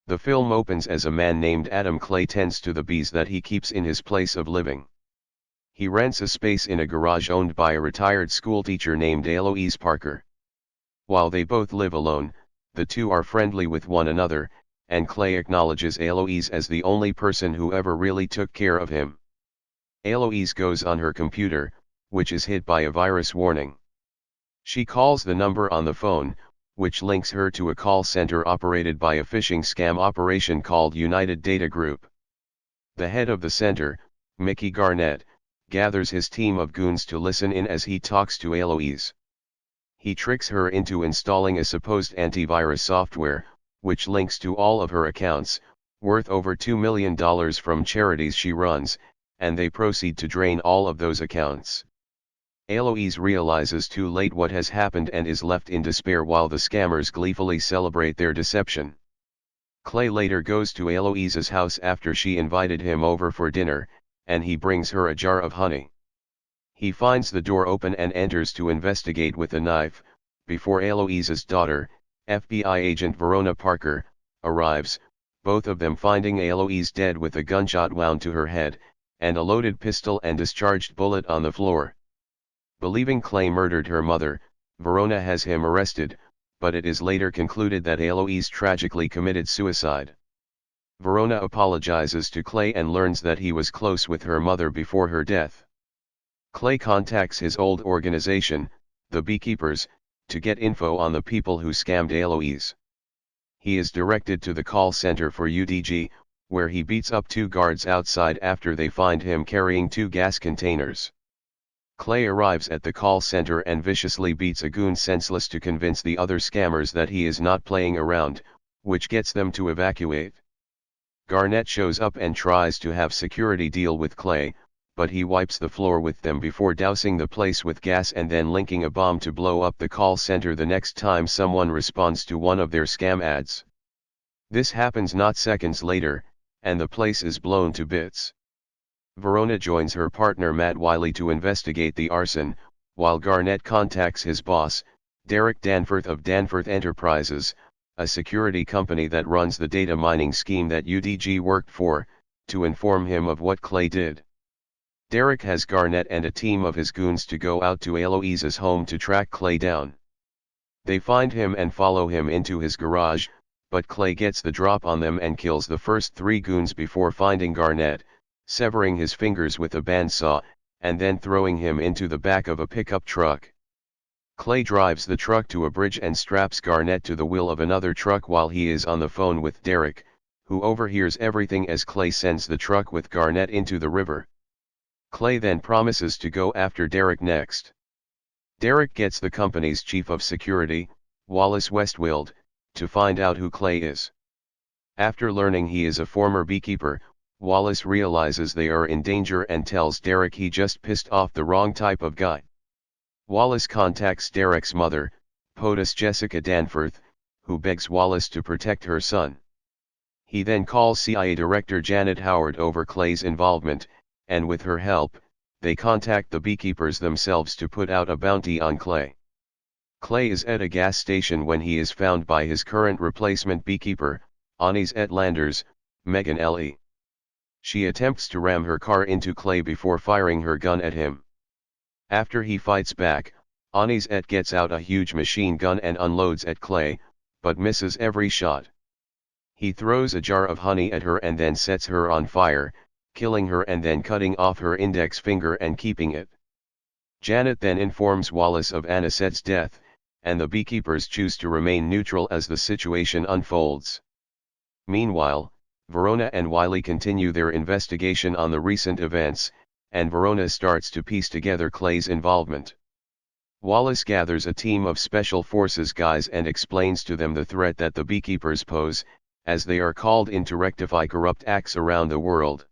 The film opens as a man named Adam Clay tends to the bees that he keeps in his place of living. He rents a space in a garage owned by a retired schoolteacher named Eloise Parker. While they both live alone, the two are friendly with one another, and Clay acknowledges Eloise as the only person who ever really took care of him. Eloise goes on her computer, which is hit by a virus warning. She calls the number on the phone, which links her to a call center operated by a phishing scam operation called United Data Group. The head of the center, Mickey Garnett, gathers his team of goons to listen in as he talks to Eloise. He tricks her into installing a supposed antivirus software, which links to all of her accounts, worth over $2 million from charities she runs, and they proceed to drain all of those accounts. Eloise realizes too late what has happened and is left in despair while the scammers gleefully celebrate their deception. Clay later goes to Eloise's house after she invited him over for dinner, and he brings her a jar of honey. He finds the door open and enters to investigate with a knife, before Eloise's daughter, FBI agent Verona Parker, arrives, both of them finding Eloise dead with a gunshot wound to her head, and a loaded pistol and discharged bullet on the floor. Believing Clay murdered her mother, Verona has him arrested, but it is later concluded that Eloise tragically committed suicide. Verona apologizes to Clay and learns that he was close with her mother before her death. Clay contacts his old organization, the Beekeepers, to get info on the people who scammed Eloise. He is directed to the call center for UDG, where he beats up two guards outside after they find him carrying two gas containers. Clay arrives at the call center and viciously beats a goon senseless to convince the other scammers that he is not playing around, which gets them to evacuate. Garnett shows up and tries to have security deal with Clay, but he wipes the floor with them before dousing the place with gas and then linking a bomb to blow up the call center the next time someone responds to one of their scam ads. This happens not seconds later, and the place is blown to bits. Verona joins her partner Matt Wiley to investigate the arson, while Garnett contacts his boss, Derek Danforth of Danforth Enterprises, a security company that runs the data mining scheme that UDG worked for, to inform him of what Clay did. Derek has Garnett and a team of his goons to go out to Eloise's home to track Clay down. They find him and follow him into his garage, but Clay gets the drop on them and kills the first three goons before finding Garnett, severing his fingers with a bandsaw, and then throwing him into the back of a pickup truck. Clay drives the truck to a bridge and straps Garnett to the wheel of another truck while he is on the phone with Derek, who overhears everything as Clay sends the truck with Garnett into the river. Clay then promises to go after Derek next. Derek gets the company's chief of security, Wallace Westwild, to find out who Clay is. After learning he is a former beekeeper, Wallace realizes they are in danger and tells Derek he just pissed off the wrong type of guy. Wallace contacts Derek's mother, POTUS Jessica Danforth, who begs Wallace to protect her son. He then calls CIA Director Janet Howard over Clay's involvement, and with her help, they contact the Beekeepers themselves to put out a bounty on Clay. Clay is at a gas station when he is found by his current replacement beekeeper, Anis et Landers, Megan L.E. She attempts to ram her car into Clay before firing her gun at him. After he fights back, Anis et gets out a huge machine gun and unloads at Clay, but misses every shot. He throws a jar of honey at her and then sets her on fire, killing her and then cutting off her index finger and keeping it. Janet then informs Wallace of Anisette's death, and the Beekeepers choose to remain neutral as the situation unfolds. Meanwhile, Verona and Wiley continue their investigation on the recent events, and Verona starts to piece together Clay's involvement. Wallace gathers a team of Special Forces guys and explains to them the threat that the Beekeepers pose, as they are called in to rectify corrupt acts around the world.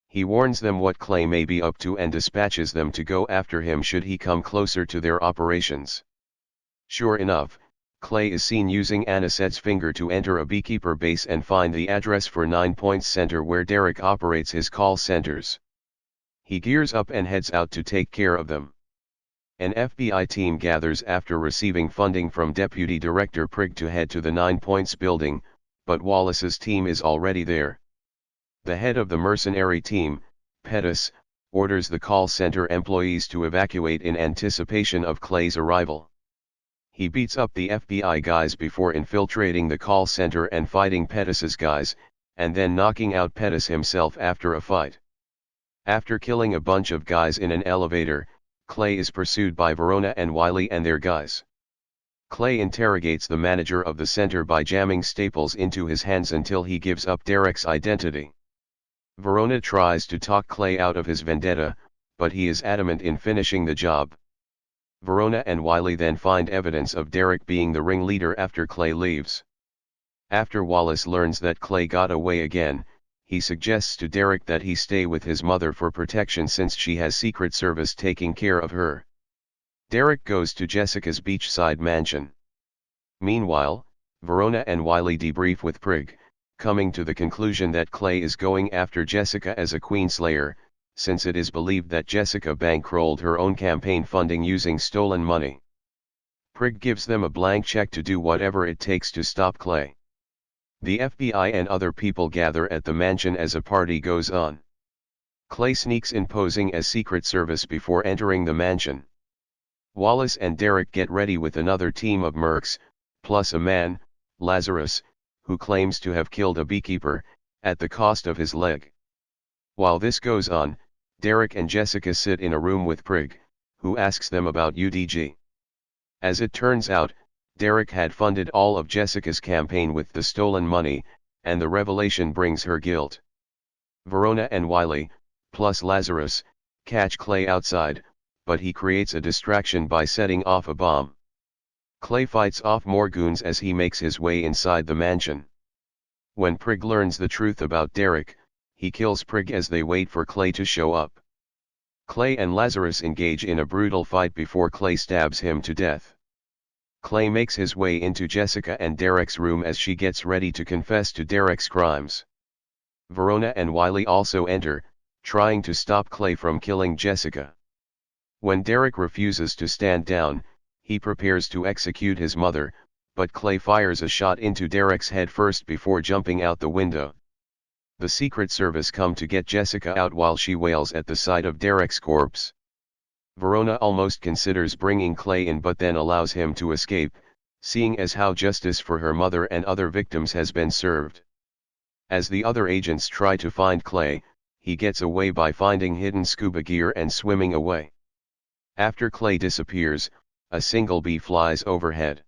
He warns them what Clay may be up to and dispatches them to go after him should he come closer to their operations. Sure enough, Clay is seen using Anisette's finger to enter a beekeeper base and find the address for 9 Points Center where Derek operates his call centers. He gears up and heads out to take care of them. An FBI team gathers after receiving funding from Deputy Director Prigg to head to the 9 Points building, but Wallace's team is already there. The head of the mercenary team, Pettis, orders the call center employees to evacuate in anticipation of Clay's arrival. He beats up the FBI guys before infiltrating the call center and fighting Pettis's guys, and then knocking out Pettis himself after a fight. After killing a bunch of guys in an elevator, Clay is pursued by Verona and Wiley and their guys. Clay interrogates the manager of the center by jamming staples into his hands until he gives up Derek's identity. Verona tries to talk Clay out of his vendetta, but he is adamant in finishing the job. Verona and Wiley then find evidence of Derek being the ringleader after Clay leaves. After Wallace learns that Clay got away again, he suggests to Derek that he stay with his mother for protection since she has Secret Service taking care of her. Derek goes to Jessica's beachside mansion. Meanwhile, Verona and Wiley debrief with Prig, coming to the conclusion that Clay is going after Jessica as a Queenslayer, since it is believed that Jessica bankrolled her own campaign funding using stolen money. Prig gives them a blank check to do whatever it takes to stop Clay. The FBI and other people gather at the mansion as a party goes on. Clay sneaks in posing as Secret Service before entering the mansion. Wallace and Derek get ready with another team of mercs, plus a man, Lazarus, who claims to have killed a beekeeper, at the cost of his leg. While this goes on, Derek and Jessica sit in a room with Prig, who asks them about UDG. As it turns out, Derek had funded all of Jessica's campaign with the stolen money, and the revelation brings her guilt. Verona and Wiley, plus Lazarus, catch Clay outside, but he creates a distraction by setting off a bomb. Clay fights off more goons as he makes his way inside the mansion. When Prig learns the truth about Derek, he kills Prig as they wait for Clay to show up. Clay and Lazarus engage in a brutal fight before Clay stabs him to death. Clay makes his way into Jessica and Derek's room as she gets ready to confess to Derek's crimes. Verona and Wiley also enter, trying to stop Clay from killing Jessica. When Derek refuses to stand down, he prepares to execute his mother, but Clay fires a shot into Derek's head first before jumping out the window. The Secret Service come to get Jessica out while she wails at the sight of Derek's corpse. Verona almost considers bringing Clay in but then allows him to escape, seeing as how justice for her mother and other victims has been served. As the other agents try to find Clay, he gets away by finding hidden scuba gear and swimming away. After Clay disappears, a single bee flies overhead.